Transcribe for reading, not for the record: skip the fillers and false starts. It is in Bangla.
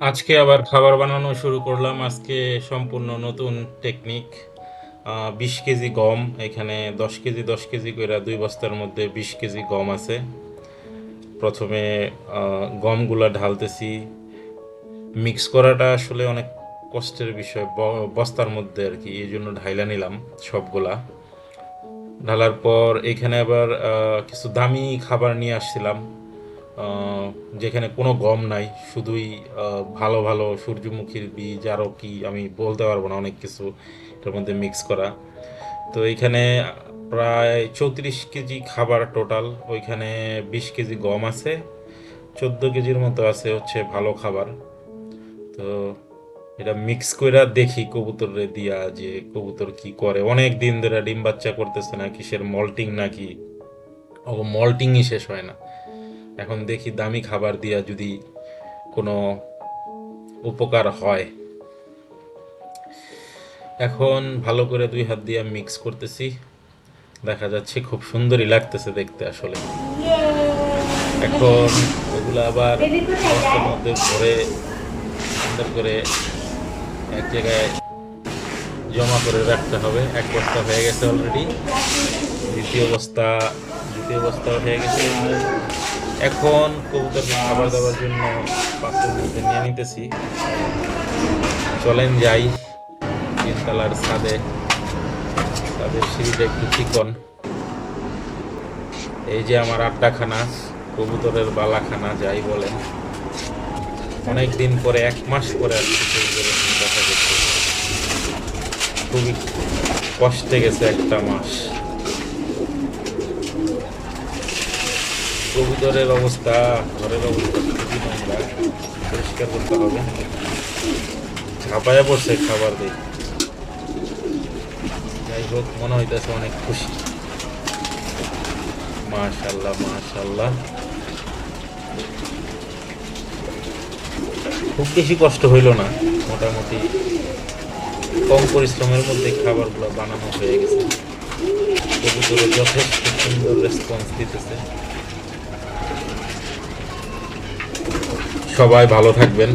আজকে আবার খাবার বানানো শুরু করলাম। আজকে সম্পূর্ণ নতুন টেকনিক। 20 কেজি গম, এখানে 10 কেজি 10 কেজি করে 2 বস্তার মধ্যে 20 কেজি গম আছে। প্রথমে গমগুলা ঢালতেছি। মিক্স করাটা আসলে অনেক কষ্টের বিষয় বস্তার মধ্যে আর কি, এই জন্য ঢাইলা নিলাম সবগুলা। ঢালার পর এখানে আবার কিছু দামি খাবার নিয়ে আসছিলাম, আহ, যেখানে কোনো গম নাই, শুধুই ভালো ভালো সূর্যমুখীর বীজ, আরও কি আমি বলতে পারবো না, অনেক কিছু এটার মধ্যে মিক্স করা। তো এইখানে প্রায় 34 কেজি খাবার টোটাল। ওইখানে 20 কেজি গম আছে, 14 কেজির মতো আছে হচ্ছে ভালো খাবার। তো এটা মিক্স কইরা দেখি কবুতরে দিয়া, যে কবুতর কি করে। অনেক দিন ধরে ডিম বাচ্চা করতেছে না, কিসের মল্টিং নাকি, ও মল্টিংই শেষ হয় না। এখন দেখি দামি খাবার দিয়া যদি কোনো উপকার হয়। এখন ভালো করে 2 হাত দিয়ে মিক্স করতেছি। দেখা যাচ্ছে খুব সুন্দরই লাগতেছে দেখতে আসলে। এখন ওগুলো আবার বস্তার মধ্যে ভরে সুন্দর করে এক জায়গায় জমা করে রাখতে হবে। 1 বস্তা হয়ে গেছে অলরেডি, দ্বিতীয় বস্তা দ্বিতীয় বস্তা হয়ে গেছে। এখন কবুতরকে খাবার দেওয়ার জন্য পাত্রের মধ্যে নিয়ে নিতেছি। চলেন যাই তিনতলার ছাদে। তাদের সিঁড়িটা একটু চিকন। এই যে আমার আড্ডাখানা, কবুতরের বালাখানা যাই বলেন। অনেক দিন পরে, 1 মাস পরে আসছি কবুতরের সাথে দেখা করতে। খুবই কষ্টে গেছে একটা মাস। কবুতরের অবস্থা, ঘরের অবস্থা খুবই নোংরা, পরিষ্কার করতে হবে। ঝাঁপায়া পড়ছে খাবার দিয়ে। যাই হোক, মনে হইতেছে অনেক খুশি। মাশাল্লাহ মাশাল্লাহ, খুব বেশি কষ্ট হইল না, মোটামুটি কম পরিশ্রমের মধ্যে খাবারগুলো বানানো হয়ে গেছে। কবুতরে যথেষ্ট সুন্দর রেসপন্স দিতেছে। সবাই ভালো থাকবেন।